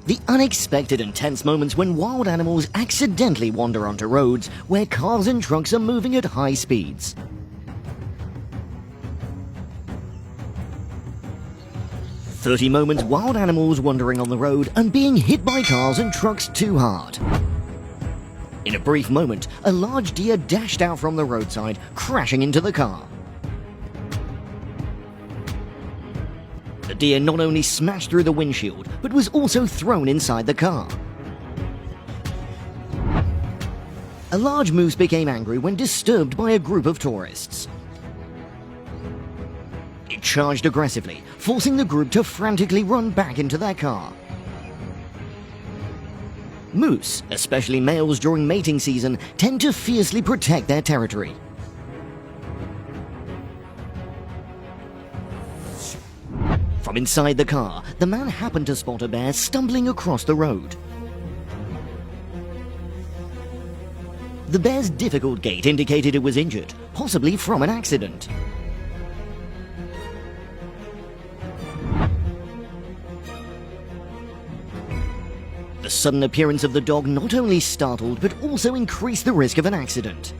The unexpected and tense moments when wild animals accidentally wander onto roads where cars and trucks are moving at high speeds. "30 moments wild animals wandering on the road and being hit by cars and trucks too hard." In a brief moment, a large deer dashed out from the roadside, crashing into the car. The deer not only smashed through the windshield, but was also thrown inside the car. A large moose became angry when disturbed by a group of tourists. It charged aggressively, forcing the group to frantically run back into their car. Moose, especially males during mating season, tend to fiercely protect their territory. From inside the car, the man happened to spot a bear stumbling across the road. The bear's difficult gait indicated it was injured, possibly from an accident. The sudden appearance of the dog not only startled but also increased the risk of an accident.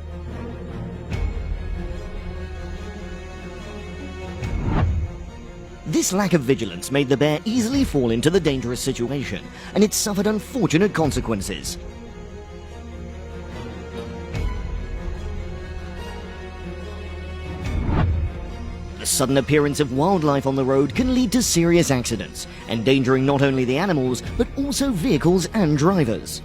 This lack of vigilance made the bear easily fall into the dangerous situation, and it suffered unfortunate consequences. The sudden appearance of wildlife on the road can lead to serious accidents, endangering not only the animals but also vehicles and drivers.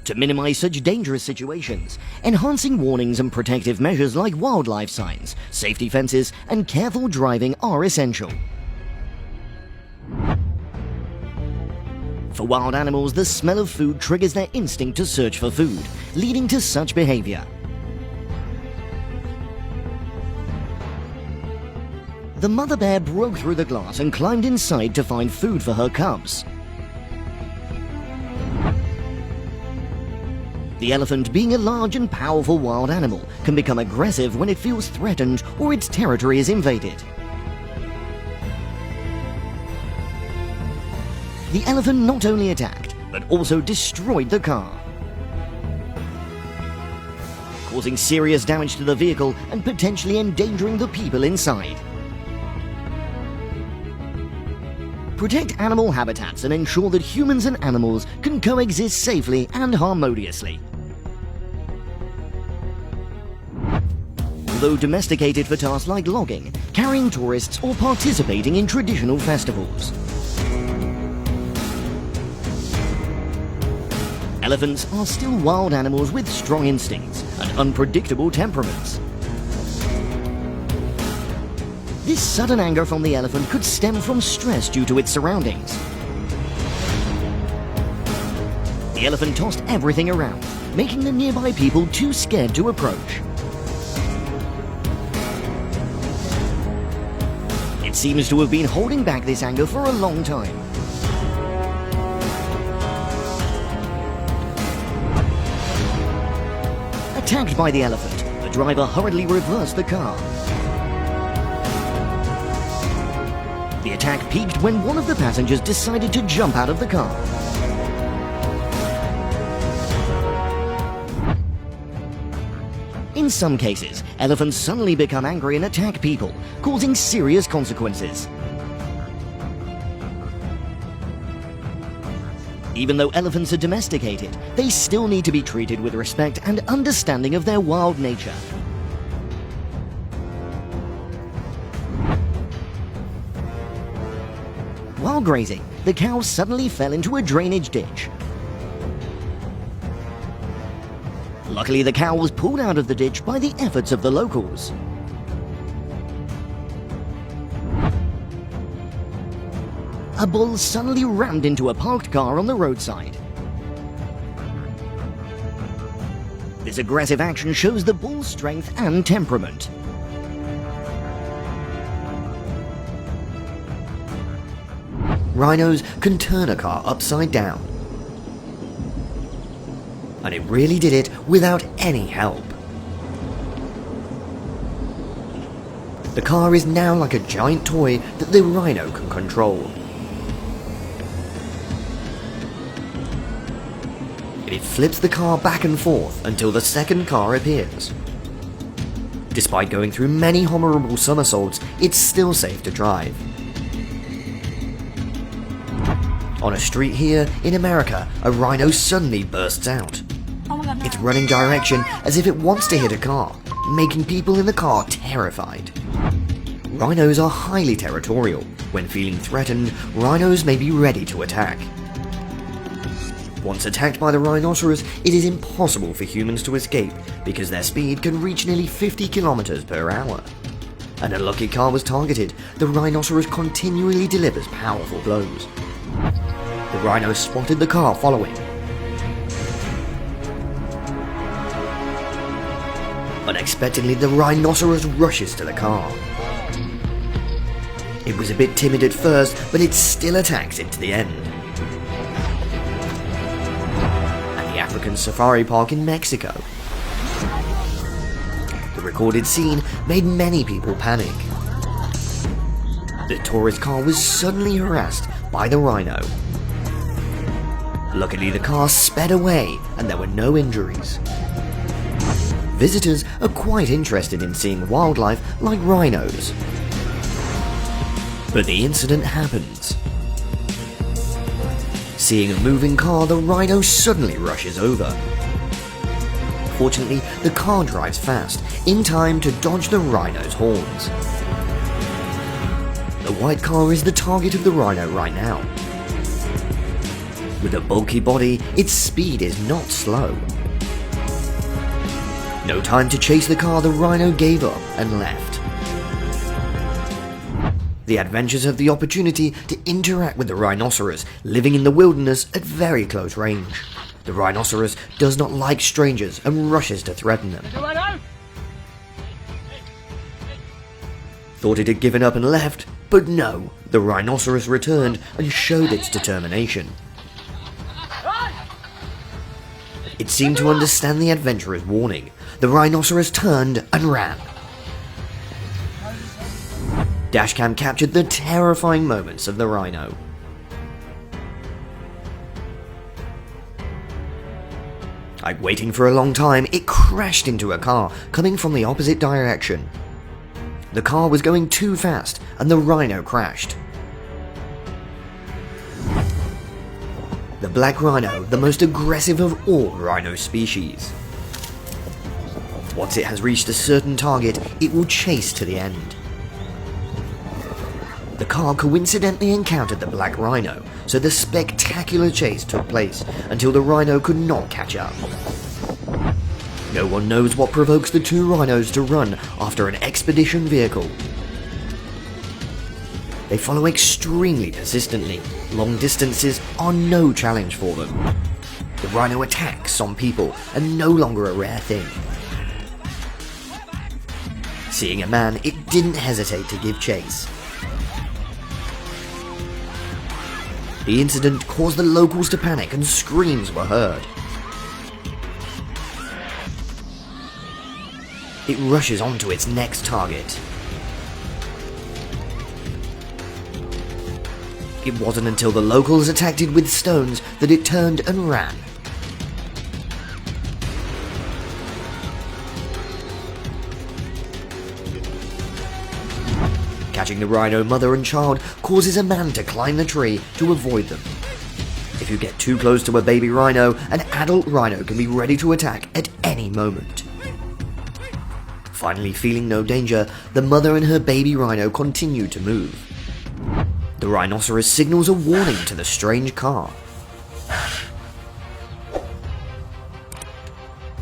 To minimize such dangerous situations, enhancing warnings and protective measures like wildlife signs, safety fences, and careful driving are essential. For wild animals, the smell of food triggers their instinct to search for food, leading to such behavior. The mother bear broke through the glass and climbed inside to find food for her cubs. The elephant, being a large and powerful wild animal, can become aggressive when it feels threatened or its territory is invaded. The elephant not only attacked, but also destroyed the car, causing serious damage to the vehicle and potentially endangering the people inside. Protect animal habitats and ensure that humans and animals can coexist safely and harmoniously. Although domesticated for tasks like logging, carrying tourists, or participating in traditional festivals, elephants are still wild animals with strong instincts and unpredictable temperaments. This sudden anger from the elephant could stem from stress due to its surroundings. The elephant tossed everything around, making the nearby people too scared to approach. It seems to have been holding back this anger for a long time. Attacked by the elephant, the driver hurriedly reversed the car. The attack peaked when one of the passengers decided to jump out of the car. In some cases, elephants suddenly become angry and attack people, causing serious consequences. Even though elephants are domesticated, they still need to be treated with respect and understanding of their wild nature. While grazing, the cow suddenly fell into a drainage ditch. Luckily, the cow was pulled out of the ditch by the efforts of the locals. A bull suddenly rammed into a parked car on the roadside. This aggressive action shows the bull's strength and temperament. Rhinos can turn a car upside down. And it really did it without any help. The car is now like a giant toy that the rhino can control. It flips the car back and forth until the second car appears. Despite going through many horrible somersaults, it's still safe to drive. On a street here in America, a rhino suddenly bursts out. Oh my God, no. It's running direction as if it wants to hit a car, making people in the car terrified. Rhinos are highly territorial. When feeling threatened, rhinos may be ready to attack. Once attacked by the rhinoceros, it is impossible for humans to escape because their speed can reach nearly 50 kilometers per hour. An unlucky car was targeted. The rhinoceros continually delivers powerful blows. The rhino spotted the car following. Unexpectedly, the rhinoceros rushes to the car. It was a bit timid at first, but it still attacks it to the end. At the African Safari Park in Mexico, the recorded scene made many people panic. The tourist car was suddenly harassed by the rhino. Luckily, the car sped away and there were no injuries. Visitors are quite interested in seeing wildlife like rhinos. But the incident happens. Seeing a moving car, the rhino suddenly rushes over. Fortunately, the car drives fast, in time to dodge the rhino's horns. The white car is the target of the rhino right now. With a bulky body, its speed is not slow. No time to chase the car, the rhino gave up and left. The adventures have the opportunity to interact with the rhinoceros, living in the wilderness at very close range. The rhinoceros does not like strangers and rushes to threaten them. Thought it had given up and left, but no, the rhinoceros returned and showed its determination. It seemed to understand the adventurer's warning. The rhinoceros turned and ran. Dashcam captured the terrifying moments of the rhino. Like waiting for a long time, it crashed into a car coming from the opposite direction. The car was going too fast and the rhino crashed. The black rhino, the most aggressive of all rhino species. Once it has reached a certain target, it will chase to the end. The car coincidentally encountered the black rhino, so the spectacular chase took place until the rhino could not catch up. No one knows what provokes the two rhinos to run after an expedition vehicle. They follow extremely persistently. Long distances are no challenge for them. The rhino attacks on people and no longer a rare thing. Seeing a man, it didn't hesitate to give chase. The incident caused the locals to panic and screams were heard. It rushes onto its next target. It wasn't until the locals attacked it with stones that it turned and ran. Catching the rhino mother and child causes a man to climb the tree to avoid them. If you get too close to a baby rhino, an adult rhino can be ready to attack at any moment. Finally feeling no danger, the mother and her baby rhino continue to move. The rhinoceros signals a warning to the strange car.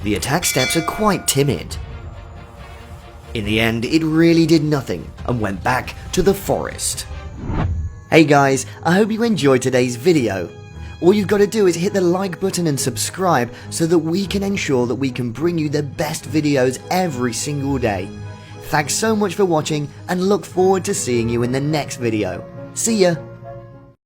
The attack steps are quite timid. In the end, it really did nothing and went back to the forest. Hey guys, I hope you enjoyed today's video. All you've got to do is hit the like button and subscribe so that we can ensure that we can bring you the best videos every single day. Thanks so much for watching and look forward to seeing you in the next video. See ya!